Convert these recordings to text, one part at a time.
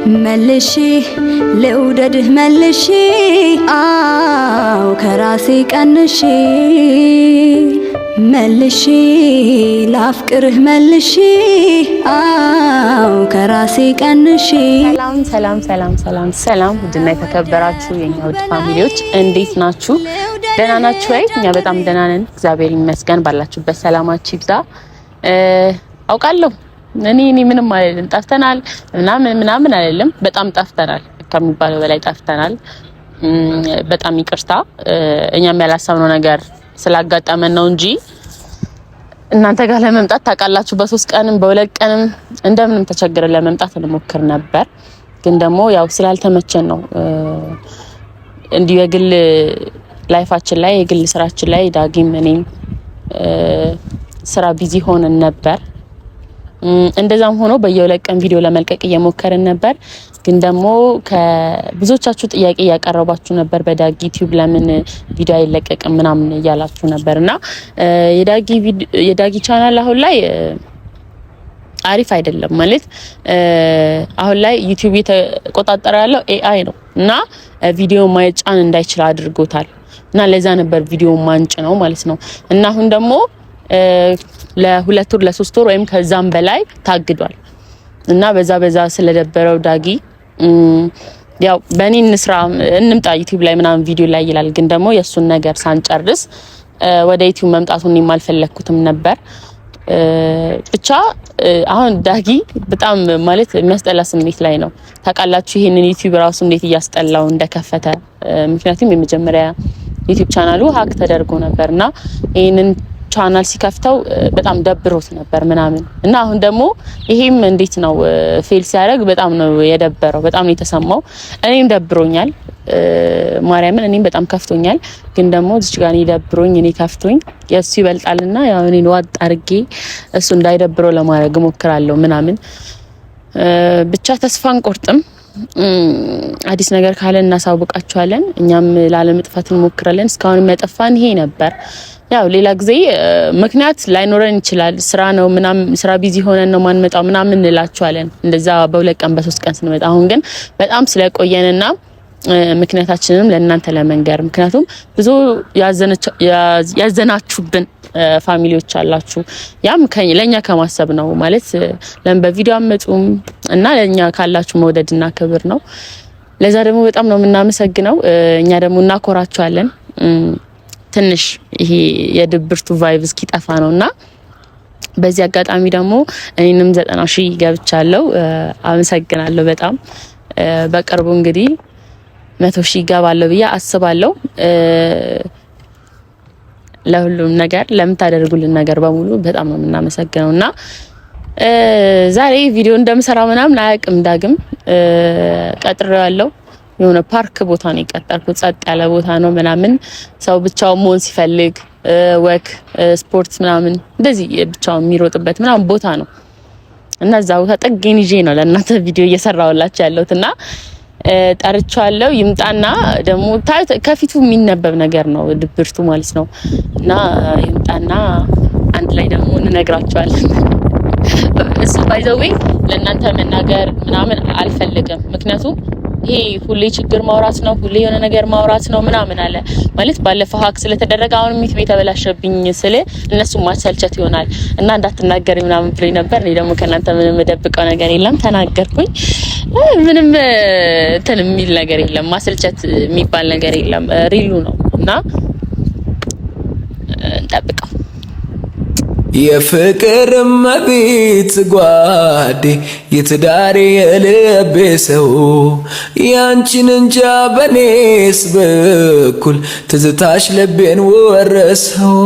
መልሼ ልውደድህ መልሼ አው ከራሴ ቀንሼ መልሼ ላፍቅርህ መልሼ አው ከራሴ ቀንሼ። ሰላም ሰላም ሰላም ሰላም ሰላም ውድና የተከበራችሁ የኛ ውድ ፋሚሊዎች እንዴት ናችሁ? ደህና ናችሁ ወይ? እኛ በጣም ደህና ነን፣ እግዚአብሔር ይመስገን። ባላችሁበት ሰላማችሁ ይብዛ። አውቃለሁ እኔ ምንም አይደለም፣ ጠፍተናል ምናምን አይደለም፣ በጣም ጠፍተናል፣ ከሚባለው በላይ ጠፍተናል። በጣም ይቅርታ፣ እኛም ያላሰብነው ነገር ስላጋጠመን ነው እንጂ እናንተ ጋር ለመምጣት ታውቃላችሁ፣ በ3 ቀንም በ2 ቀንም እንደምንም ተቸግረን ለመምጣት እንሞክር ነበር። ግን ደግሞ ያው ስላልተመቸን ነው እንዲህ የግል ላይፋችን ላይ የግል ስራችን ላይ ዳጊም እኔም ስራ ቢዚ ሆነን ነበር። እንደዛም ሆኖ በየ2 ቀን ቪዲዮ ለመልቀቅ እየሞከርን ነበር። ግን ደግሞ ከብዙዎቻችሁ ጥያቄ ያቀረባችሁ ነበር፣ በዳጊ ዩቲዩብ ለምን ቪዲዮ አይለቀቅም ምናምን እያላችሁ ነበርና የዳጊ ቻናል አሁን ላይ አሪፍ አይደለም ማለት አሁን ላይ ዩቲዩብ የተቆጣጠረ ያለው ኤአይ ነው እና ቪዲዮ ማይጫን እንዳይችል አድርጎታል። እና ለዛ ነበር ቪዲዮ ማንጭ ነው ማለት ነው። እና አሁን ደግሞ ለ2 ወር ለ3 ወር ወይም ከዛም በላይ ታግዷል። እና በዛ ስለደበረው ዳጊ ያው በእኔ እንምጣ ዩቲዩብ ላይ ምናምን ቪዲዮ ላይ ይላል። ግን ደግሞ የሱን ነገር ሳንጨርስ ወደ ዩቲዩብ መምጣቱን የማልፈለኩትም ነበር። ብቻ አሁን ዳጊ በጣም ማለት የሚያስጠላ ስሜት ላይ ነው። ታውቃላችሁ ይሄንን ዩቲዩብ ራሱ እንዴት እያስጠላው እንደከፈተ። ምክንያቱም የመጀመሪያ ዩቲዩብ ቻናሉ ሀክ ተደርጎ ነበርና ይሄንን ቻናል ሲከፍተው በጣም ደብሮት ነበር ምናምን እና አሁን ደግሞ ይሄም እንዴት ነው ፌል ሲያደርግ በጣም ነው የደበረው፣ በጣም ነው የተሰማው። እኔም ደብሮኛል ማርያምን፣ እኔም በጣም ከፍቶኛል። ግን ደግሞ እዚህ ጋር ደብሮኝ እኔ ከፍቶኝ የሱ ይበልጣልና ያው እኔን ዋጥ አድርጌ እሱ እንዳይደብረው ለማድረግ ሞክራለሁ ምናምን። ብቻ ተስፋ አንቆርጥም። አዲስ ነገር ካለ እናሳውቃችኋለን። እኛም ላለመጥፋት እንሞክራለን። እስካሁን የሚያጠፋን ይሄ ነበር። ያው ሌላ ጊዜ ምክንያት ላይኖረን ይችላል። ስራ ነው ምናምን፣ ስራ ቢዚ ሆነን ነው ማንመጣው ምናምን እንላችኋለን፣ እንደዛ በ2 ቀን በ3 ቀን ስንመጣ። አሁን ግን በጣም ስለቆየንና ምክንያታችንንም ለእናንተ ለመንገር፣ ምክንያቱም ብዙ ያዘናችሁብን ፋሚሊዎች አላችሁ። ያም ለኛ ከማሰብ ነው ማለት ለምን በቪዲዮ አመጡም እና ለኛ ካላችሁ መውደድና ክብር ነው። ለዛ ደግሞ በጣም ነው የምናመሰግነው። እኛ ደግሞ እናኮራችኋለን። ትንሽ ይሄ የድብርቱ ቫይብ እስኪጠፋ ነውና በዚህ አጋጣሚ ደግሞ እኔንም 90,000 ገብቻለሁ። አመሰግናለሁ በጣም። በቅርቡ እንግዲህ 100,000 ይገባለሁ ብዬ አስባለሁ። ለሁሉም ነገር ለምታደርጉልን ነገር በሙሉ በጣም ነው የምናመሰግነውና ዛሬ ቪዲዮ እንደምሰራ ምናምን አያውቅም ዳግም። ቀጥሬዋለሁ። የሆነ ፓርክ ቦታ ነው የቀጠርኩት፣ ጸጥ ያለ ቦታ ነው ምናምን፣ ሰው ብቻውን መሆን ሲፈልግ ወክ ስፖርት ምናምን እንደዚህ ብቻውን የሚሮጥበት ምናምን ቦታ ነው። እና እዛ ቦታ ጠግኝ ይዤ ነው ለእናንተ ቪዲዮ እየሰራሁላችሁ ያለሁትና ጠርቻለሁ። ይምጣና ደግሞ ከፊቱ የሚነበብ ነገር ነው ድብርቱ ማለት ነው። እና ይምጣና አንድ ላይ ደግሞ እንነግራችኋለን። እሱ ባይዘዌ ለእናንተ መናገር ምናምን አልፈልግም፣ ምክንያቱም ይሄ ሁሌ ችግር ማውራት ነው፣ ሁሌ የሆነ ነገር ማውራት ነው ምናምን አለ ማለት። ባለፈው ሀክ ስለተደረገ አሁን ሚት ቤት ተበላሸብኝ ስለ እነሱ ማሰልቸት ይሆናል እና እንዳትናገር ምናምን ብሎኝ ነበር። እኔ ደግሞ ከእናንተ ምንም ደብቀው ነገር የለም፣ ተናገርኩኝ። ምንም እንትን የሚል ነገር የለም፣ ማሰልቸት የሚባል ነገር የለም። ሪሉ ነው እና እንጠብቀው። የፍቅር መቤት ጓዴ የትዳሬ የልቤ ሰው ያንቺን እንጃ በኔስ በኩል ትዝታሽ ልቤን ወረሰው።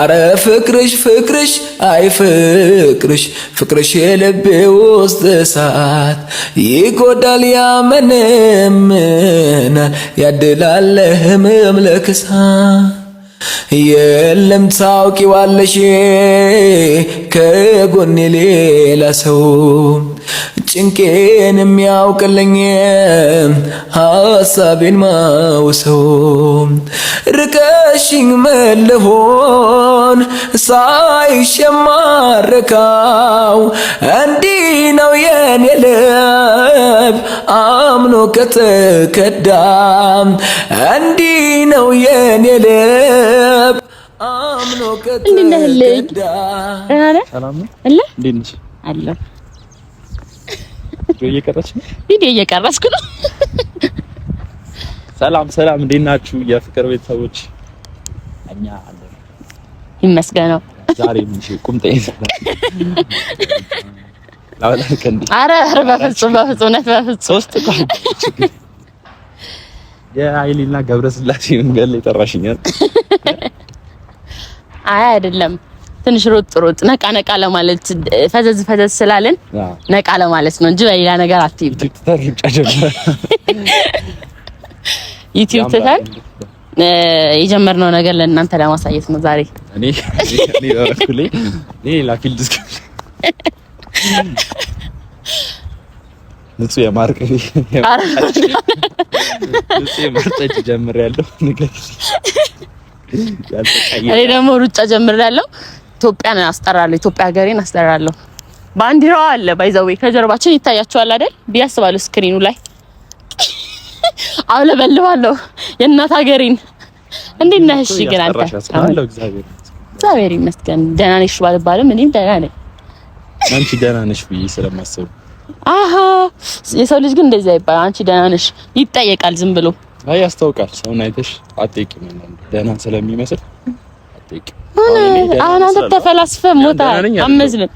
አረ ፍቅርሽ አይ ፍቅርሽ የልቤ ውስጥ እሳት ይጎዳል ያመነምናል ያድላል ህመም ለክሳት የለም ታውቂዋለሽ ከጎኔ ሌላ ሰው ጭንቄን የሚያውቅልኝ ሐሳቤን ማውሰው ርቀሽኝ መለሆን ሳይሸማረካው እንዲህ ነው የኔ ልብ አምኖ ከተከዳ እንዲህ ነው የኔ ልብ አምኖ ከተከዳ ሰላም ነው አለ እንዴት ነሽ አለ ቪዲዮ እየቀረስኩ ነው ሰላም እንዴት ናችሁ የፍቅር ቤተሰቦች እኛ አለን ይመስገነው ዛሬ ምን ቁምጣ ይሰራል ላውላክ እንዴ አረ በፍጹም ሶስት ቋን የአይሊና ገብረስላሴ መንገድ ላይ ጠራሽኛል አይ አይደለም ትንሽ ሮጥ ነቃ ለማለት ፈዘዝ ስላልን ነቃ ለማለት ነው እንጂ በሌላ ነገር አትይብ ዩቲዩብ ተታል የጀመርነው ነገር ለእናንተ ለማሳየት ነው ዛሬ እኔ ወረኩልኝ ላፊል ዲስክ ንጹህ የማርቀይ ንጹህ የማርጠጭ ጀምሬያለሁ ንገሪ እኔ ደግሞ ሩጫ ጀምሬያለሁ ኢትዮጵያን አስጠራለሁ ኢትዮጵያ ሀገሬን አስጠራለሁ ባንዲራው አለ ባይዛው ከጀርባችን ይታያችኋል አይደል ቢያስባሉ ስክሪኑ ላይ አውለበልባለሁ የእናት ሀገሬን እንዴት ነሽ ግን አንተ አለው እግዚአብሔር ይመስገን ደህና ነሽ ባልባልም እኔም ደህና ነኝ አንቺ ደህና ነሽ ብዬ ስለማስብ አሃ የሰው ልጅ ግን እንደዛ ይባላል አንቺ ደህና ነሽ ይጠየቃል ዝም ብሎ አይ ያስታውቃል ሰውን አይተሽ አትጠይቂም ደህና ስለሚመስል አትጠይቂም አሁን አንተ ተፈላስፈህ ሞታ አመዝልን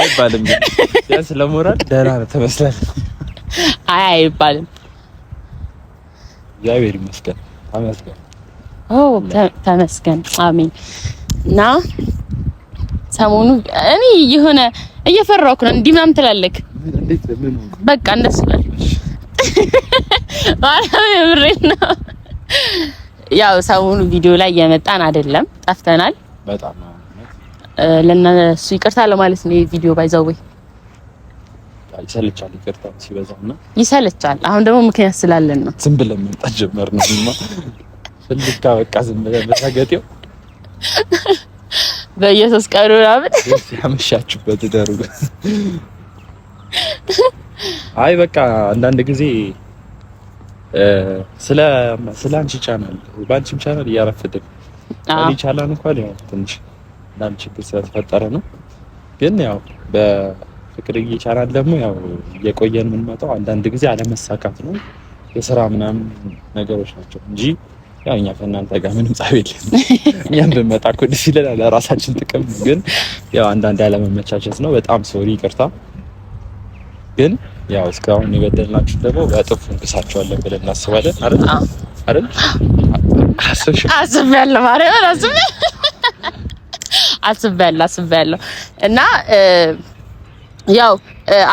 አይባልም ያ ስለሞራል ደህና ነው ተመስላለህ አይባልም እግዚአብሔር ይመስገን ተመስገን አሜን እና ሰሞኑ እኔ የሆነ እየፈራሁክ ነው እንዲህ ምናምን ትላለክ እንዴት ምን በቃ እንደሱ ነው ነው ያው ሰሞኑ ቪዲዮ ላይ የመጣን አይደለም ጠፍተናል በጣም ለነሱ ይቅርታ ለማለት ነው የቪዲዮ ባይዛው ይሰለቻል ይቅርታ ሲበዛና ይሰለቻል አሁን ደግሞ ምክንያት ስላለን ነው ዝም ብለን መምጣት ጀመርንማ ፍልካ በቃ ዝም ብለን በታገጤው በየሶስት ቀኑ አብን ያመሻችሁበት ደሩ አይ በቃ አንዳንድ ጊዜ ስለ አንቺ ቻናል ባንቺም ቻናል እያረፈድን እኔ ቻናል እንኳን ያው ትንሽ አንዳንድ ችግር ስለተፈጠረ ነው ግን ያው በፍቅርዬ ቻናል ደግሞ ያው የቆየን የምንመጣው አንዳንድ ጊዜ አለመሳካት ነው የሥራ ምናምን ነገሮች ናቸው እንጂ ያው እኛ ከእናንተ ጋር ምንም ጻፍ የለም እኛም ብንመጣ እኮ ደስ ይለናል ለራሳችን ጥቅም ግን ያው አንዳንድ ያለመመቻቸት ነው በጣም ሶሪ ይቅርታ ግን ያው እስካሁን የበደልናችሁ ደግሞ በጥፉ እንግሳቸዋለን ብለን እናስባለን አይደል አስቤያለሁ ማርያም አስቤያለሁ እና ያው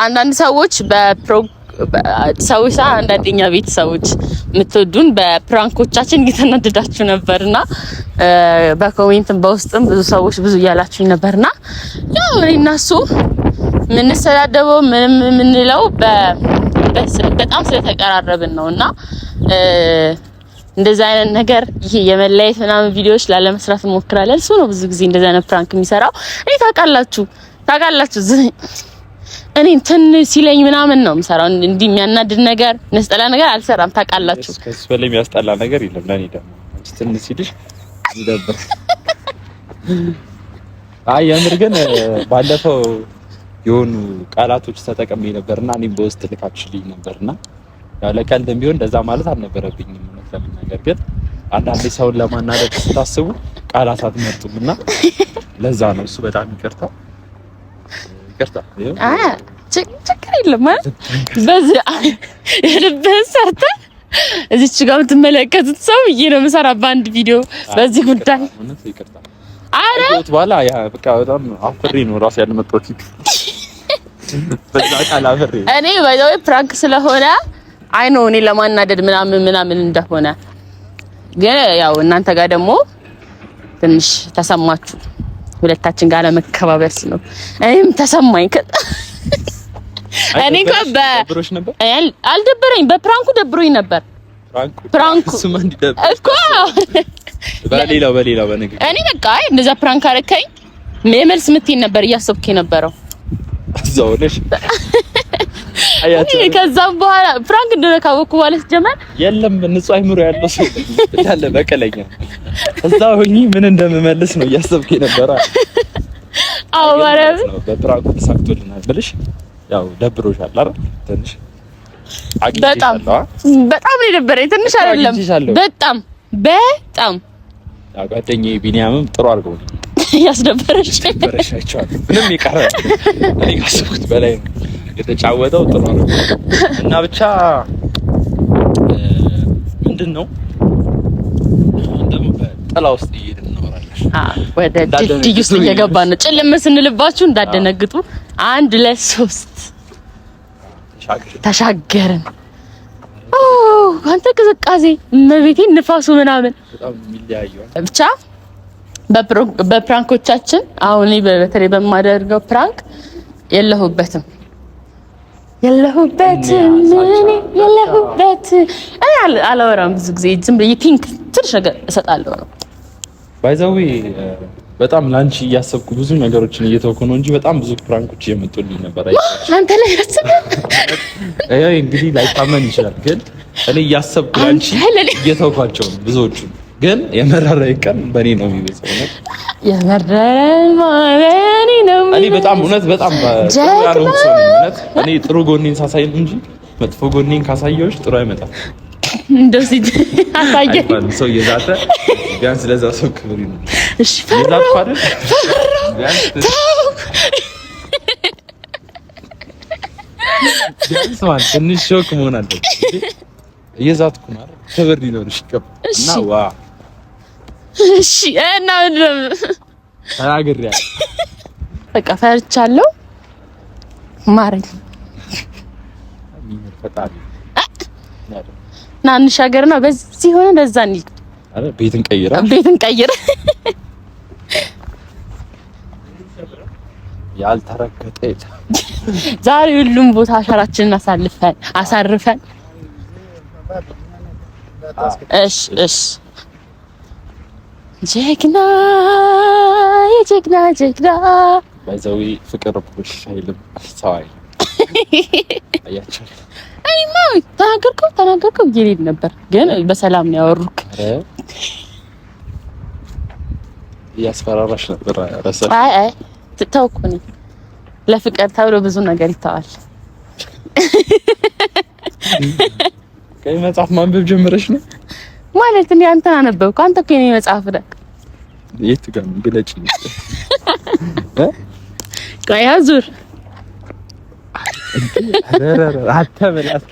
አንዳንድ ሰዎች ሰዎች አንዳንደኛ ቤተሰቦች የምትወዱን በፕራንኮቻችን እየተናደዳችሁ ነበርና በኮሜንትም በውስጥም ብዙ ሰዎች ብዙ እያላችሁኝ ነበርና ያው እኔና እሱ የምንሰዳደበው ምንም የምንለው በጣም ስለተቀራረብን ነውና እንደዛ አይነት ነገር ይሄ የመለየት ምናምን ቪዲዮዎች ላለመስራት እንሞክራለን እሱ ነው ብዙ ጊዜ እንደዛ አይነት ፕራንክ የሚሰራው እኔ ታውቃላችሁ እኔ እንትን ሲለኝ ምናምን ነው የምሰራው እንዲህ የሚያናድድ ነገር ነስጠላ ነገር አልሰራም ታውቃላችሁ ከሱ በላይ የሚያስጠላ ነገር የለም ለኔ ደግሞ እንትን ሲልሽ ይደብር አይ የምር ግን ባለፈው የሆኑ ቃላቶች ተጠቅሜ ነበርና እኔ በውስጥ ልካችልኝ ነበርና ያው ለቀልድም ቢሆን እንደዛ ማለት አልነበረብኝም ነገር ግን አንዳንዴ ሰውን ለማናደድ ስታስቡ ቃላት አትመርጡምና ለዛ ነው እሱ በጣም ይቅርታ ችግር የለም ማለት በዚህ የልብህን ሰርተህ እዚች ጋር የምትመለከቱት ሰው ብዬ ነው የምሰራ በአንድ ቪዲዮ በዚህ ጉዳይ አረ በኋላ ያ በቃ በጣም አፍሪ ነው ራስ ያልመጣሁት በዛ ቃል አፍሪ እኔ ባይዘው ፕራንክ ስለሆነ አይ ነው እኔ ለማናደድ ምናምን እንደሆነ ግን ያው እናንተ ጋር ደግሞ ትንሽ ተሰማችሁ ሁለታችን ጋር ለመከባበር ነው። እኔም ተሰማኝ። እኔ እንኳን ደብሮሽ ነበር? አልደበረኝ። በፕራንኩ ደብሮኝ ነበር። ፕራንኩ እኮ በሌላው በንግግር እኔ በቃ እንደዛ ፕራንክ አረከኝ የመልስ ምትይ ነበር እያሰብኩ የነበረው እዛው ነሽ። ከዛም በኋላ ፕራንክ እንደሆነ ካወኩ በኋላ ጀመር የለም ንጹህ አይምሮ ያለው ሰው እንዳለ በቀለኛ እዛው ሆኜ ምን እንደምመልስ ነው እያሰብኩ የነበረው። አዎ ማለት ነው። በፕራንኩ ተሳክቶልናል ብለሽ ያው ደብሮሻል አይደል? ትንሽ በጣም ነው የደበረኝ። ትንሽ አይደለም በጣም ጓደኛዬ ቢኒያምም ጥሩ አድርገው ያስደበረሻቸው ምንም ይቀር እኔ ካሰብኩት በላይ ነው የተጫወተው። ጥሩ ነው እና ብቻ ምንድነው እንደውም በጥላ ውስጥ እየሄድን እናወራለን። ወደ ድልድይ ውስጥ እየገባን ነው። ጭልም ስንልባችሁ እንዳደነግጡ 1 2 3 ተሻገርን። አንተ ቅዝቃዜ መቤቴ ንፋሱ ምናምን በጣም የሚለያየው ብቻ በፕራንኮቻችን አሁን በተለይ በማደርገው ፕራንክ የለሁበትም አላወራም። ብዙ ጊዜ ዝም ብዬ ፒንክ ትንሽ ነገር እሰጣለሁ ነው ባይዘዊ። በጣም ላንቺ እያሰብኩ ብዙ ነገሮችን እየተወኩ ነው እንጂ በጣም ብዙ ፕራንኮች እየመጡልኝ ነበር። አንተ ላይ አይ እንግዲህ ላይታመን ይችላል፣ ግን እኔ እያሰብኩ ላንቺ እየተወኳቸው ነው ብዙዎቹ። ግን የመረረኝ ቀን በእኔ ነው የሚበዛው ነው የመረረኝ ማለኔ ነው። እኔ በጣም በጣም ያለው ሰው እውነት እኔ ጥሩ ጎኔን ሳሳይ ነው እንጂ መጥፎ ጎኔን ካሳየሁሽ ጥሩ አይመጣም። እንደዚህ አሳየኝ ሰው የዛተ ቢያንስ ለዛ ሰው ክብር ነው። እሺ ፈራው ቢያንስ ማለት ትንሽ ሾክ መሆን አለበት። የዛትኩ ማለት ክብር ሊኖርሽ ይገባል። እና ዋ እሺ እና ምንድነው ተናግሬያ በቃ ፈርቻለሁ። ማረኝ ፈጣሪ ና እንሻገርና በዚህ ሆነ እንደዛ እንሂድ። አረ ቤትን ቀይራ ያልተረገጠ ዛሬ ሁሉም ቦታ አሻራችንን አሳርፈን እሺ ጀግና ባይዘዊ ፍቅር ፑሽ አይልም ሰዋይ አያቸው። አይማ ተናገርከው ይሄድ ነበር ግን በሰላም ነው ያወሩክ። ያስፈራራሽ ነበር አረሰ አይ ተውኩኝ። ለፍቅር ተብሎ ብዙ ነገር ይተዋል። ከይ መጽሐፍ ማንበብ ጀምረሽ ነው ማለት ነው? አንተ አነበብኩ። አንተ እኮ የኔ መጽሐፍ ነህ። የት ጋር ግለጭ ቆይ አዙር አተበላስ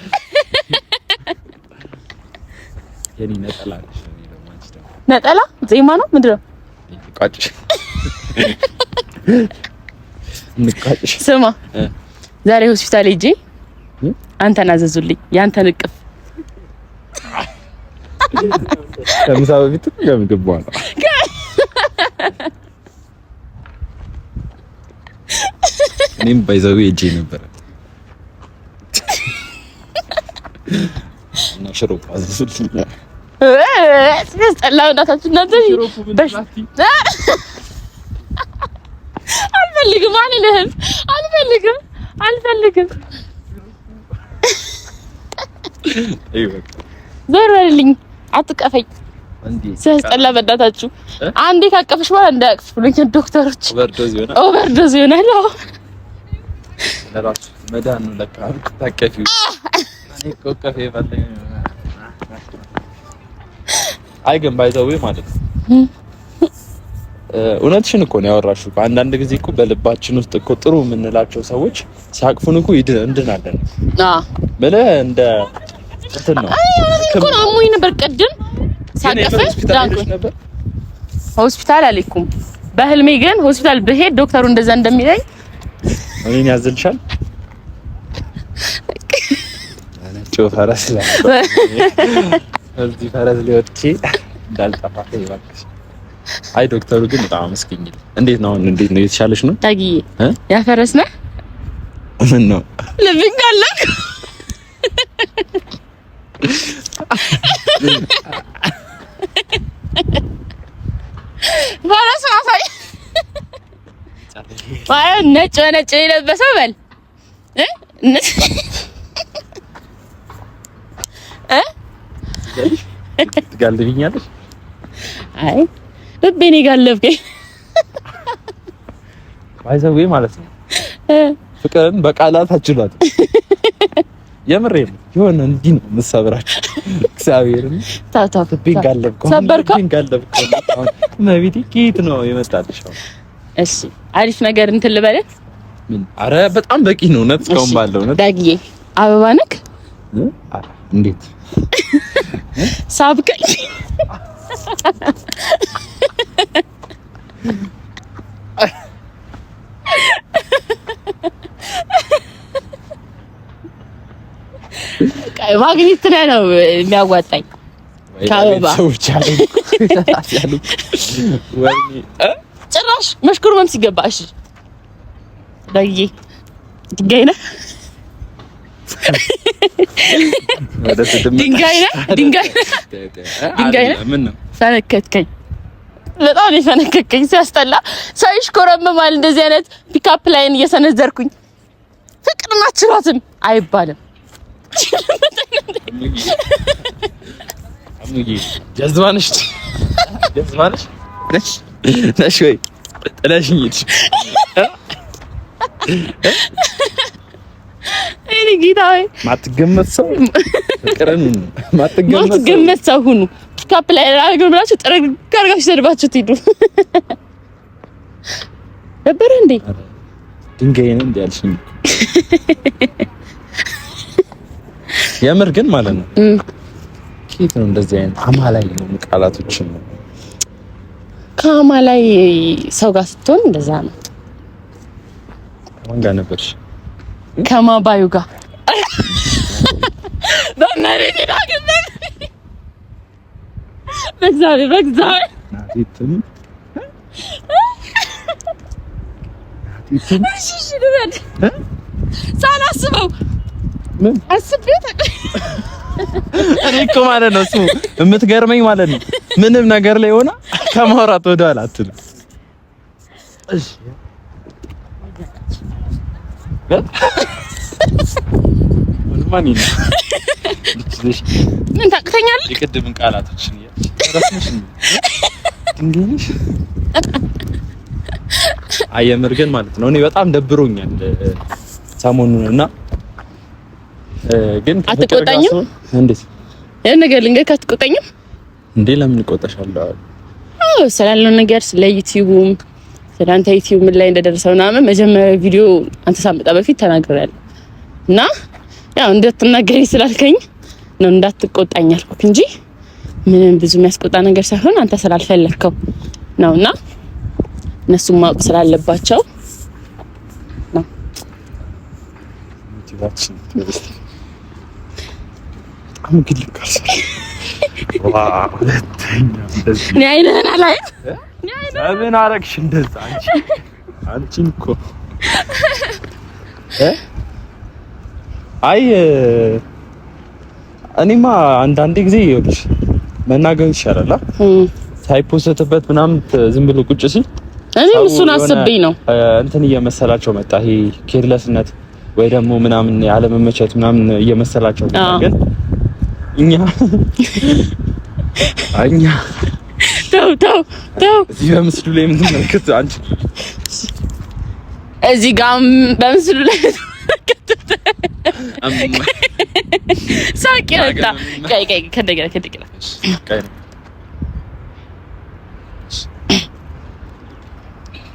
የኔ ነጠላ ዜማ ነው ምንድነው? ንቃጭሽ ስማ፣ ዛሬ ሆስፒታል ሄጄ አንተን አዘዙልኝ። ያንተን እቅፍ ከምሳ በፊት ከምግብ በኋላ እኔም ባይዘው ሄጄ ነበር እና ሽሮፕ አዘዙልኝ። ስለጠላው እናታችን እናንተ አልፈልግም አልልህም። ዞር በልልኝ፣ አትቀፈኝ። ስለጠላ በእናታችሁ አንዴ ካቀፈሽ በኋላ እንዳያቅፍ ብሎኛል ዶክተሮች። ኦቨርዶዝ ይሆናል። ለራሱ መዳን ነው ለካ ታቀፊው። እኔ ኮከፌ ባለኝ አይ ግን ባይዘው ማለት ነው እውነትሽን እኮ ነው ያወራሽው። አንዳንድ ጊዜ እኮ በልባችን ውስጥ እኮ ጥሩ የምንላቸው ሰዎች ሲያቅፉን እኮ እንድናለን። በለ እንደ እንትን ነው እኮ ነው። አሞኝ ነበር ቅድም ሳቀፈኝ ነበር ሆስፒታል አልኩም። በህልሜ ግን ሆስፒታል ብሄድ ዶክተሩ እንደዛ እንደሚለኝ እኔን ያዝልሻል። እኔ ፈረስ ላይ እዚህ ፈረስ ሊወጥቺ እንዳልጠፋ ይባክሽ። አይ ዶክተሩ ግን በጣም አመስግኝ። እንዴት ነው አሁን? እንዴት ነው የተሻለሽ ነው? ታጊዬ ያፈረስነ ምን ነው ልብኝ አለክ ፈረስ አሳይ ባይ ነጭ ነጭ የለበሰው በል ትጋልብኛለሽ? አይ ልቤን ይጋለብከኝ ባይዘዌ ማለት ነው። ፍቅርን በቃላት አችሏት የምሬን ይሆን እንዲህ ነው መሰብራችሁ። እግዚአብሔርን ታታ ቢጋለብከው ቢጋለብከው መቤት ኪት ነው የመጣልሽ። እሺ አሪፍ ነገር እንትን ልበለት። ምን? አረ በጣም በቂ ነው። እውነት እስካሁን ባለው እውነት ዳግዬ አበባ ነክ እንዴት ሳብቀኝ ቀይ ማግኔት ነው የሚያዋጣኝ ከአበባ ጭራሽ መሽኩርመም ሲገባ። እሺ ዳግዬ ድንጋይ ነህ ድንጋይ ነህ ምን ነው ፈነከትከኝ። በጣም ነው ፈነከትከኝ። ሲያስጠላ ሳይሽ ኮረመማል። እንደዚህ አይነት ፒካፕ ላይን እየሰነዘርኩኝ ፍቅርና ችሎትም አይባልም። አሙዬ ጀዝባንሽ ነሽ ወይ ጥለሽኝ ሂድ። እኔ ጌታዬ ማትገመት ሰው ፍቅርን ማትገመት ሰው ሁኑ። ፒካፕ ላይ አድርገን ብላችሁ ጥረግ ካርጋችሁ ሰድባችሁ ትሄዱ ነበር እንዴ? ድንጋይ ነኝ እንዴ ያልሽኝ? የምር ግን ማለት ነው ኬት ነው እንደዚህ አይነት አማላይ ነው ቃላቶችን ነው። ከአማላይ ሰው ጋር ስትሆን እንደዛ ነው። ማን ጋር ነበርሽ? ከማባዩ ጋር በመሬት ዳግም በእግዚአብሔር ናቲትም እሺ ልበል ሳላስበው ምን አስቤው እኔ እኮ ማለት ነው እሱ የምትገርመኝ ማለት ነው ምንም ነገር ላይ ሆና ከማውራት ወደ ኋላ አትልም። እሺ ማን ነው ምን ታቅተኛለህ? የቅድምን ቃላቶችን ያረስሽ ድንግልሽ አየምር ግን ማለት ነው እኔ በጣም ደብሮኛል ሰሞኑን እና ግን አትቆጣኝም? እንዴት ያን ነገር ልንገርህ አትቆጣኝም እንዴ? ለምን እቆጣሻለሁ? አዎ ስላለው ነገር ስለ ዩቲዩብም ስለ አንተ ዩቲዩብ ምን ላይ እንደደረሰው ምናምን መጀመሪያ ቪዲዮ አንተ ሳመጣ በፊት ተናግሬያለሁ እና ያው እንድትናገሪ ስላልከኝ ነው እንዳትቆጣኝ አልኩክ እንጂ ምንም ብዙ የሚያስቆጣ ነገር ሳይሆን አንተ ስላልፈለከው ነውና እነሱም ማወቅ ስላለባቸው ነው። ሞቲቫችን እንግዲህ ካስ ዋው ለተኛ እንደዚህ እኔ አይነና ላይ ለምን አረግሽ እንደዛ? አንቺን እኮ አይ እኔማ አንዳንዴ ጊዜ ይኸውልሽ መናገር ይሻላል ሳይፖስትበት ምናምን ዝም ብሎ ቁጭ ሲል እኔም እሱን አስቤኝ ነው እንትን እየመሰላቸው መጣ። ይሄ ኬርለስነት ወይ ደግሞ ምናምን ያለመመቸት ምናምን እየመሰላቸው ግን እኛ ተው እዚህ በምስሉ ላይ ምን ተመልከት አንቺ እዚህ ጋር በምስሉ ላይ ሳቂ ወጣ ቀይ ከደገና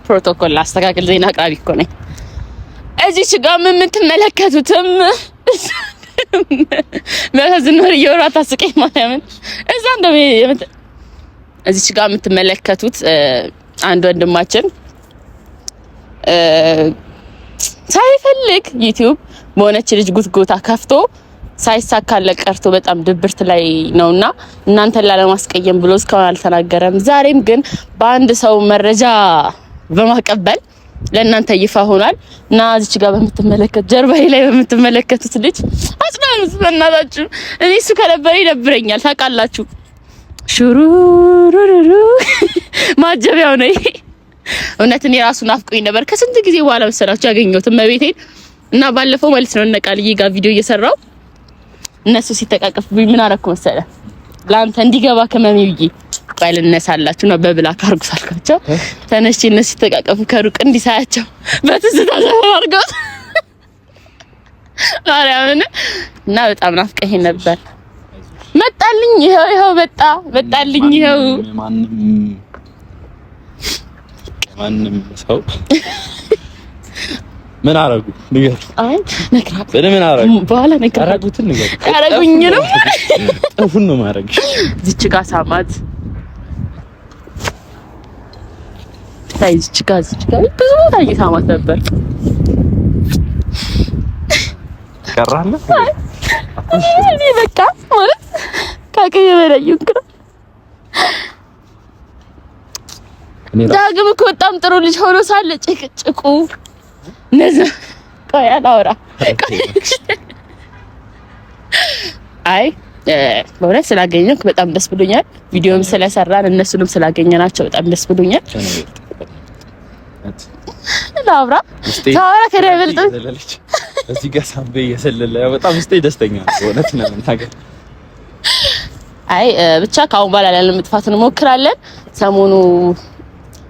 ፕሮቶኮል አስተካክል። ዜና አቅራቢ እኮ ነኝ። እዚህ ጋር የምትመለከቱትም መዘዝነር እየወራ ታስቀኝ ማርያምን እዛ እንደው እዚህ ጋር የምትመለከቱት አንድ ወንድማችን ሳይፈልግ ዩቲዩብ በሆነች ልጅ ጉትጎታ ከፍቶ ሳይሳካለት ቀርቶ በጣም ድብርት ላይ ነውና እናንተን ላለማስቀየም ብሎ እስካሁን አልተናገረም። ዛሬም ግን በአንድ ሰው መረጃ በማቀበል ለእናንተ ይፋ ሆኗል እና እዚች ጋር በምትመለከት ጀርባዬ ላይ በምትመለከቱት ልጅ አጽናኑት በእናታችሁ። እኔ እሱ ከነበረ ይደብረኛል ታውቃላችሁ። ሹሩሩሩ ማጀቢያው ነው ይሄ። እውነት እኔ ራሱ ናፍቆኝ ነበር ከስንት ጊዜ በኋላ መሰላችሁ ያገኘሁት እመቤቴን። እና ባለፈው ማለት ነው እነ ቃልዬ ጋር ቪዲዮ እየሰራው እነሱ ሲተቃቀፉብኝ ምን አደረኩ መሰለ ለአንተ እንዲገባ ከመሚ ብዬ ባል እነሳላችሁ ነው በብላክ አርጉስ አልኳቸው። ተነስቼ እነሱ ሲተቃቀፉ ከሩቅ እንዲሳያቸው በትዝታ ተፈርገው ማርያምን እና በጣም ናፍቀኝ ነበር። መጣልኝ ይሄው መጣልኝ ይሄው ማንም ሰው ምን አረጉ ንገር። አይ ነክራት ምን አረጉ በኋላ ነክራት አረጉትን ንገር። አረጉኝ ነው ጠፉን ነው ማረግ እዚች ጋር ሳማት እዚች ጋር ብዙ ቦታ እየሳማት ነበር። ቀራለ እኔ በቃ ማለት ካቀየ በላይ ይንክራ ዳግም እኮ በጣም ጥሩ ልጅ ሆኖ ሳለ ጭቅጭቁ ነዛ ቆይ አላወራ አይ በእውነት ስላገኘክ በጣም ደስ ብሎኛል። ቪዲዮም ስለሰራን እነሱንም ስላገኘናቸው በጣም ደስ ብሎኛል። ላውራ ታወራ ከደበልጥ እዚህ ጋር ሳምቤ እየሰለለ በጣም እስቴ ደስተኛ ነው በእውነት ነው ነገር። አይ ብቻ ካሁን በኋላ ላለመጥፋት እንሞክራለን። ሰሞኑ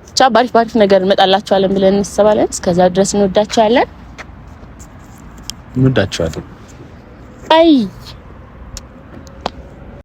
ብቻ ባሪፍ ነገር እንመጣላችኋለን ብለን እንሰባለን። እስከዛ ድረስ እንወዳችኋለን። እንወዳችኋለን። አይ